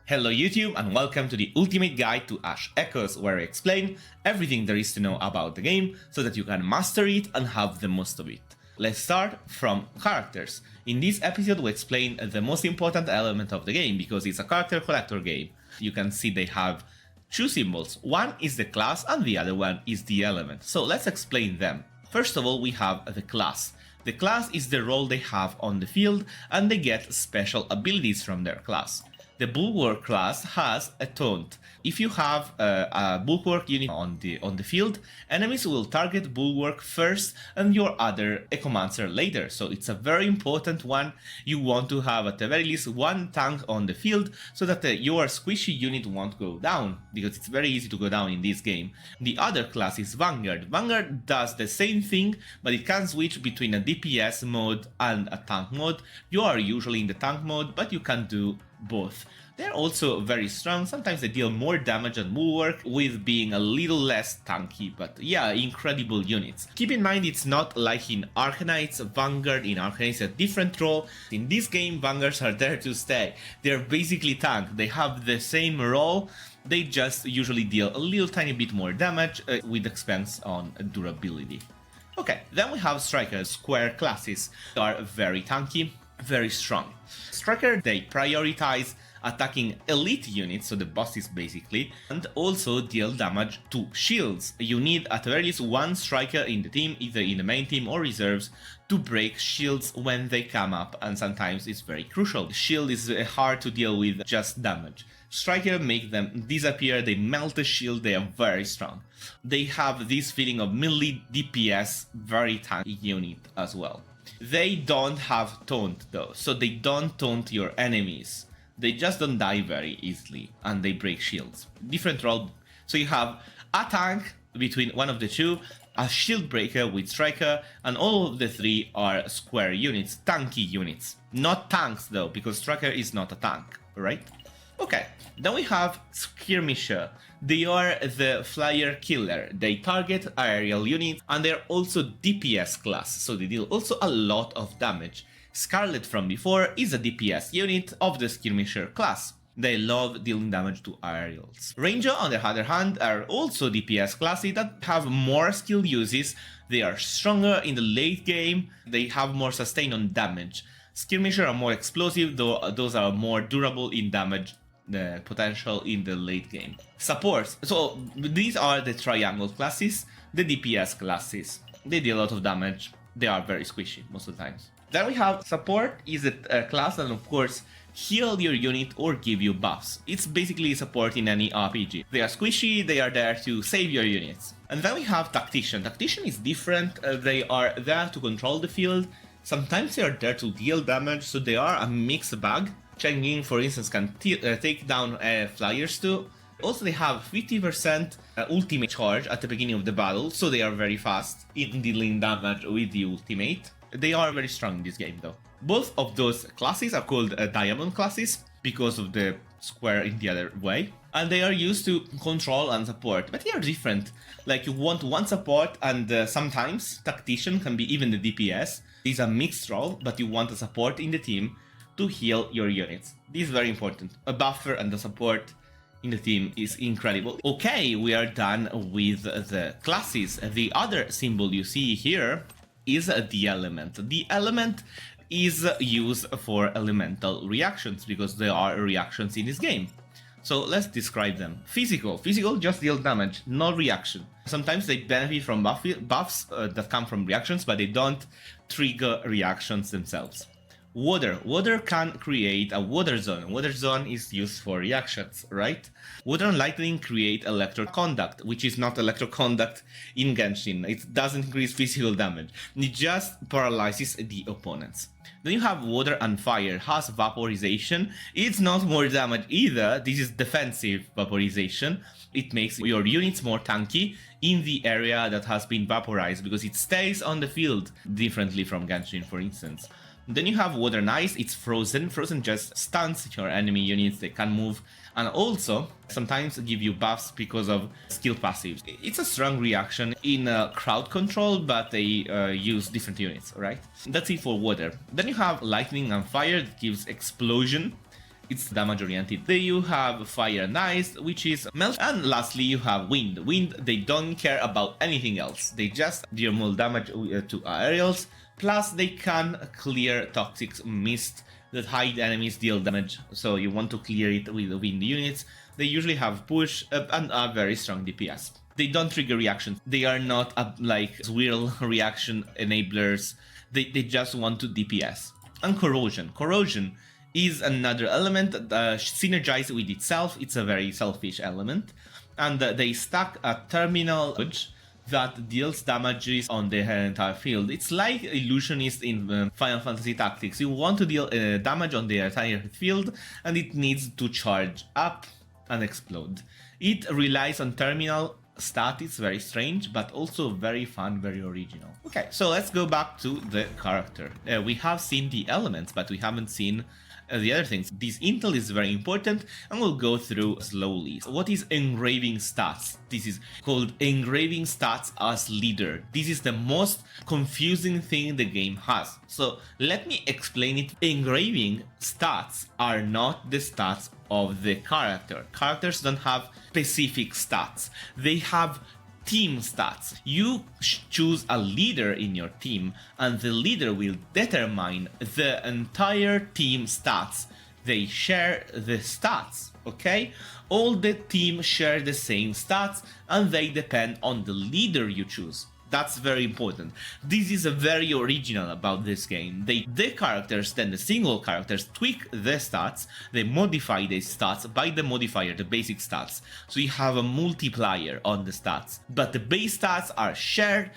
Hello YouTube and welcome to the ultimate guide to Ash Echoes, where I explain everything there is to know about the game so that you can master it and have the most of it. Let's start from characters. In this episode we explain the most important element of the game because it's a character collector game. You can see they have two symbols. One is the class and the other one is the element. So let's explain them. First of all, we have the class. The class is the role they have on the field and they get special abilities from their class. The Bulwark class has a taunt. If you have a Bulwark unit on the field, enemies will target Bulwark first and your other Echomancer later, so it's a very important one. You want to have at the very least one tank on the field so that your squishy unit won't go down, because it's very easy to go down in this game. The other class is Vanguard. Vanguard does the same thing, but it can switch between a DPS mode and a tank mode. You are usually in the tank mode, but you can do both. They're also very strong. Sometimes they deal more damage than Bulwark, with being a little less tanky, but yeah, incredible units. Keep in mind it's not like in Arcanites. Vanguard in Arcanites is a different role. In this game, Vanguards are there to stay. They're basically tank. They have the same role. They just usually deal a little tiny bit more damage with expense on durability. Okay, then we have Striker. Square classes are very tanky, very strong. Striker, they prioritize attacking elite units, so the bosses basically, and also deal damage to shields. You need at the very least one striker in the team, either in the main team or reserves, to break shields when they come up, and sometimes it's very crucial. Shield is hard to deal with just damage. Striker make them disappear, they melt the shield, they are very strong. They have this feeling of melee DPS, very tanky unit as well. They don't have taunt though, so they don't taunt your enemies. They just don't die very easily and they break shields. Different role. So you have a tank between one of the two, a shield breaker with Striker, and all of the three are square units, tanky units. Not tanks though, because Striker is not a tank, right? Okay, then we have Skirmisher. They are the flyer killer. They target aerial units and they're also DPS class, so they deal also a lot of damage. Scarlet from before is a DPS unit of the Skirmisher class. They love dealing damage to aerials. Ranger, on the other hand, are also DPS classes that have more skill uses. They are stronger in the late game. They have more sustain on damage. Skirmisher are more explosive, though those are more durable in damage potential in the late game. Supports. So these are the triangle classes, the DPS classes. They deal a lot of damage. They are very squishy most of the times. Then we have support, is a class that of course heal your unit or give you buffs. It's basically support in any RPG. They are squishy, they are there to save your units. And then we have Tactician. Tactician is different, they are there to control the field. Sometimes they are there to deal damage, so they are a mixed bag. Changing, for instance, can take down flyers too. Also, they have 50% ultimate charge at the beginning of the battle, so they are very fast in dealing damage with the ultimate. They are very strong in this game though. Both of those classes are called diamond classes because of the square in the other way, and they are used to control and support, but they are different. Like, you want one support, and sometimes Tactician can be even the DPS. It's a mixed role, but you want a support in the team to heal your units. This is very important. A buffer and the support in the team is incredible. Okay, we are done with the classes. The other symbol you see here is the element. The element is used for elemental reactions because there are reactions in this game. So let's describe them. Physical. Physical just deal damage, no reaction. Sometimes they benefit from buffs that come from reactions, but they don't trigger reactions themselves. Water. Water can create a water zone. Water zone is used for reactions, right? Water and lightning create Electro Conduct, which is not Electro Conduct in Genshin. It doesn't increase physical damage. It just paralyzes the opponents. Then you have water and fire, has Vaporization. It's not more damage either. This is defensive Vaporization. It makes your units more tanky in the area that has been vaporized because it stays on the field differently from Genshin, for instance. Then you have Water and Ice, it's frozen. Frozen just stuns your enemy units, they can move, and also sometimes give you buffs because of skill passives. It's a strong reaction in crowd control, but they use different units, right? That's it for Water. Then you have Lightning and Fire that gives Explosion. it's damage oriented. Then you have fire and ice, which is melt, and lastly you have wind. Wind, they don't care about anything else. They just deal more damage to aerials, plus they can clear toxic mist that hide enemies deal damage, so you want to clear it with wind units. They usually have push and a very strong DPS. They don't trigger reactions. They are not like swirl reaction enablers. They just want to DPS. And corrosion. Corrosion is another element that synergizes with itself. It's a very selfish element. And they stack a terminal that deals damages on the entire field. It's like Illusionist in Final Fantasy Tactics. You want to deal damage on the entire field, and it needs to charge up and explode. It relies on terminal stat. It's very strange, but also very fun, very original. Okay, so let's go back to the character. We have seen the elements, but we haven't seen the other things. This intel is very important, and we'll go through slowly. So what is engraving stats? This is called engraving stats as leader. This is the most confusing thing the game has. So let me explain it. Engraving stats are not the stats of the character. Characters don't have specific stats. They have team stats. You choose a leader in your team, and the leader will determine the entire team stats. They share the stats, okay? All the team share the same stats, and they depend on the leader you choose. That's very important. This is very original about this game. The characters, then the single characters, tweak the stats, they modify the stats by the modifier, the basic stats. So you have a multiplier on the stats, but the base stats are shared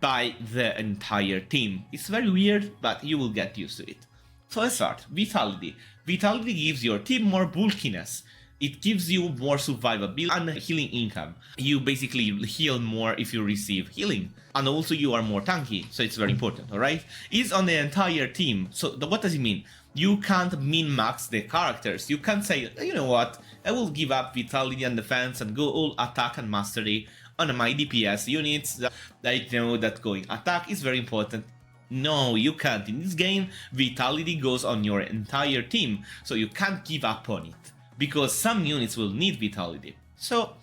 by the entire team. It's very weird, but you will get used to it. So let's start. Vitality. Vitality gives your team more bulkiness. It gives you more survivability and healing income. You basically heal more if you receive healing. And also you are more tanky, so it's very important, alright? It's on the entire team. So what does it mean? You can't min-max the characters. You can't say, you know what, I will give up vitality and defense and go all attack and mastery on my DPS units. I know that going attack is very important. No, you can't. In this game, vitality goes on your entire team, so you can't give up on it, because some units will need vitality. So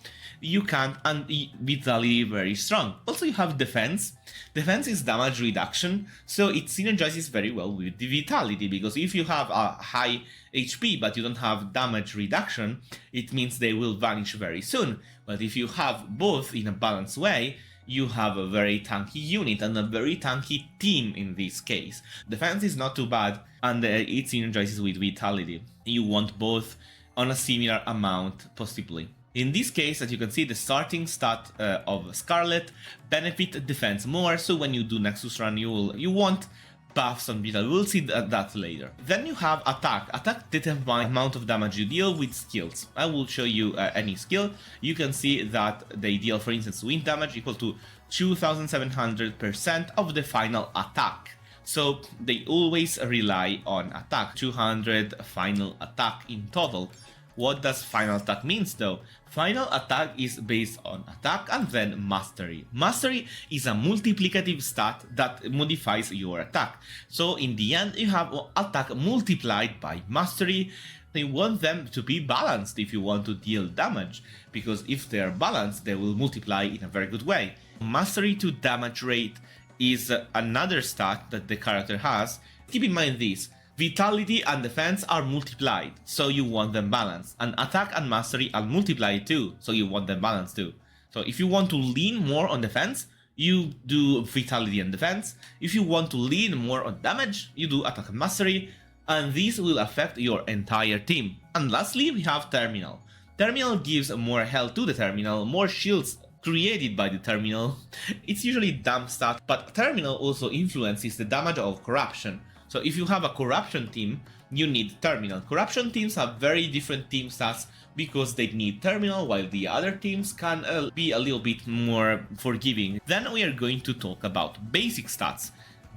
you can't, and vitality very strong. Also you have defense. Defense is damage reduction, so it synergizes very well with the vitality, because if you have a high HP but you don't have damage reduction, it means they will vanish very soon. But if you have both in a balanced way, you have a very tanky unit and a very tanky team in this case. Defense is not too bad, and it synergizes with vitality. You want both on a similar amount possibly. In this case, as you can see, the starting stat of Scarlet benefit defense more, so when you do Nexus Run you want buffs on vitality. We'll see that later. Then you have attack. Attack determines the amount of damage you deal with skills. I will show you any skill. You can see that they deal, for instance, wind damage equal to 2700% of the final attack. So they always rely on attack, 200 final attack in total. What does final attack means though? Final attack is based on attack and then mastery. Mastery is a multiplicative stat that modifies your attack. So in the end you have attack multiplied by mastery. You want them to be balanced if you want to deal damage, because if they are balanced they will multiply in a very good way. Mastery to damage rate is another stat that the character has. Keep in mind this. Vitality and defense are multiplied, so you want them balanced. And attack and mastery are multiplied too, so you want them balanced too. So if you want to lean more on defense, you do vitality and defense. If you want to lean more on damage, you do attack and mastery. And this will affect your entire team. And lastly, we have terminal. Terminal gives more health to the terminal, more shields created by the terminal. It's usually dumb stat, but terminal also influences the damage of corruption. So if you have a corruption team, you need terminal. Corruption teams have very different team stats because they need terminal, while the other teams can be a little bit more forgiving. Then we are going to talk about basic stats.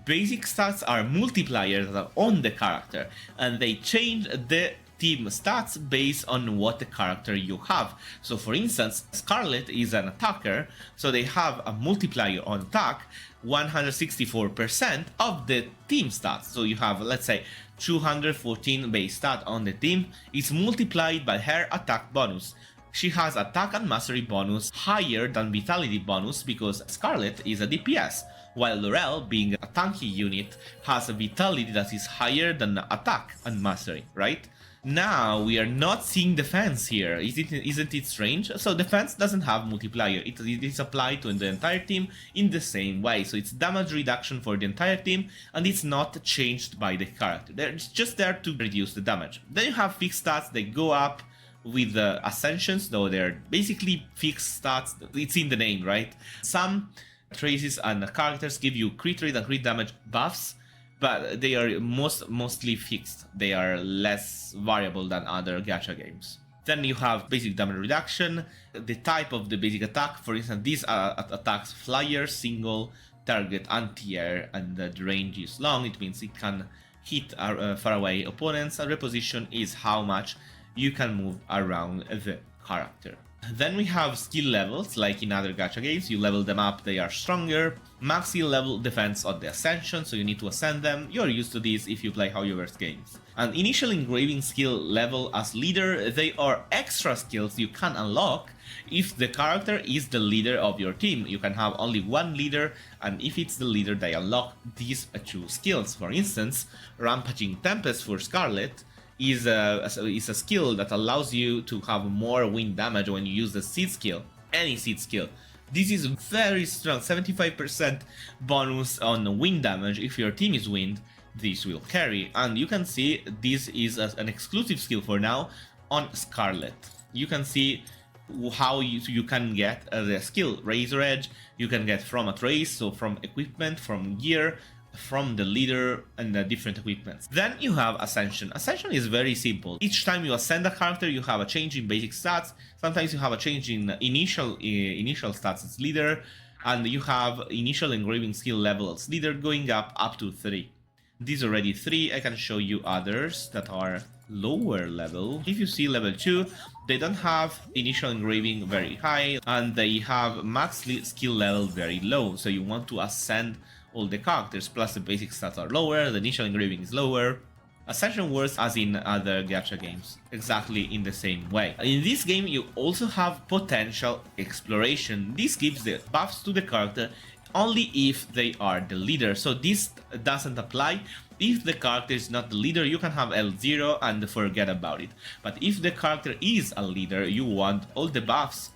Basic stats are multipliers that are on the character, and they change the team stats based on what the character you have. So for instance, Scarlet is an attacker, so they have a multiplier on attack, 164% of the team stats. So you have, let's say, 214 base stat on the team, is multiplied by her attack bonus. She has attack and mastery bonus higher than vitality bonus because Scarlet is a DPS, while Laurel, being a tanky unit, has a vitality that is higher than attack and mastery, right? Now we are not seeing defense here, isn't it strange? So defense doesn't have multiplier, it is applied to the entire team in the same way, so it's damage reduction for the entire team and it's not changed by the character, they're just there to reduce the damage. Then you have fixed stats, they go up with the Ascensions, though they're basically fixed stats, it's in the name, right? Some traces and characters give you crit rate and crit damage buffs, but they are mostly fixed. They are less variable than other gacha games. Then you have basic damage reduction, the type of the basic attack. For instance, these attacks flyer, single, target, anti-air, and the range is long. It means it can hit far away opponents. And reposition is how much you can move around the character. Then we have skill levels, like in other gacha games, you level them up, they are stronger. Max skill level depends on the Ascension, so you need to ascend them, you're used to this if you play Hoyoverse games. An initial engraving skill level as leader, they are extra skills you can unlock if the character is the leader of your team. You can have only one leader, and if it's the leader they unlock these two skills. For instance, Rampaging Tempest for Scarlet is a skill that allows you to have more wind damage when you use the seed skill, any seed skill. This is very strong, 75% bonus on wind damage. If your team is wind, this will carry. And you can see this is an exclusive skill for now on Scarlet. You can see how you can get the skill Razor Edge, you can get from a trace, so from equipment, from gear, from the leader and the different equipments. Then you have Ascension. Ascension is very simple. Each time you ascend a character, you have a change in basic stats. Sometimes you have a change in initial stats as leader, and you have initial engraving skill level as leader going up to 3. These are already 3. I can show you others that are lower level. If you see level 2, they don't have initial engraving very high, and they have max skill level very low. So you want to ascend all the characters, plus the basic stats are lower, the initial engraving is lower. Ascension works as in other gacha games, exactly in the same way. In this game you also have potential exploration. This gives the buffs to the character only if they are the leader, so this doesn't apply. If the character is not the leader, you can have L0 and forget about it. But if the character is a leader, you want all the buffs.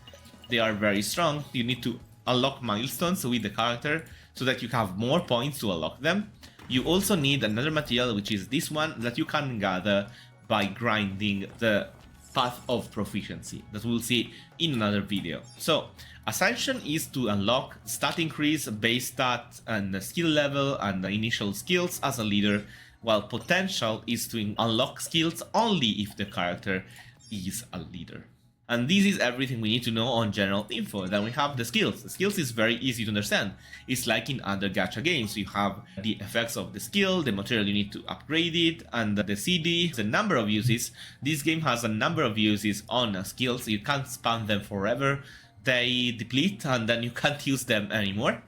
They are very strong. You need to unlock milestones with the character so that you have more points to unlock them. You also need another material, which is this one, that you can gather by grinding the path of proficiency that we'll see in another video. So Ascension is to unlock stat increase, base stat, and the skill level and the initial skills as a leader, while potential is to unlock skills only if the character is a leader. And this is everything we need to know on general info. Then we have the skills. The skills is very easy to understand. It's like in other gacha games. You have the effects of the skill, the material you need to upgrade it, and the CD, the number of uses. This game has a number of uses on skills. You can't spam them forever. They deplete and then you can't use them anymore.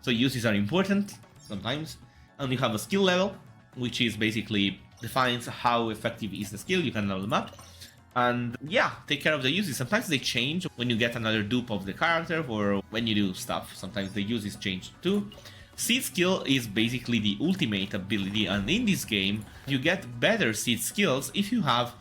So uses are important sometimes. And you have a skill level, which is basically defines how effective is the skill. You can level them up. And yeah, take care of the uses. Sometimes they change when you get another dupe of the character or when you do stuff. Sometimes the uses change too. Seed skill is basically the ultimate ability, and in this game you get better seed skills if you have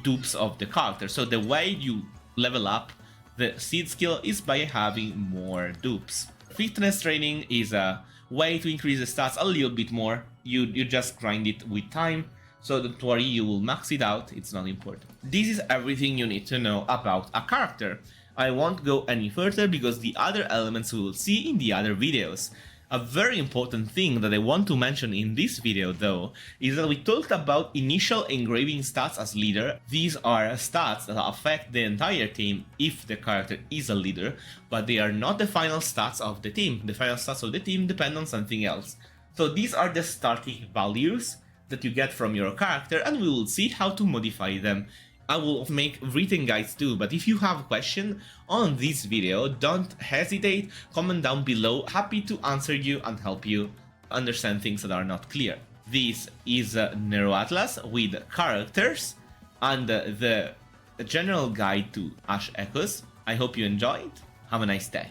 dupes of the character. So the way you level up the seed skill is by having more dupes. Fitness training is a way to increase the stats a little bit more. You just grind it with time. So don't worry, you will max it out, it's not important. This is everything you need to know about a character. I won't go any further because the other elements we will see in the other videos. A very important thing that I want to mention in this video though, is that we talked about initial engraving stats as leader. These are stats that affect the entire team if the character is a leader, but they are not the final stats of the team. The final stats of the team depend on something else. So these are the starting values that you get from your character, and we will see how to modify them. I will make written guides too, but if you have a question on this video, don't hesitate, comment down below, happy to answer you and help you understand things that are not clear. This is Nero Atlas with characters and the general guide to Ash Echoes. I hope you enjoyed. Have a nice day.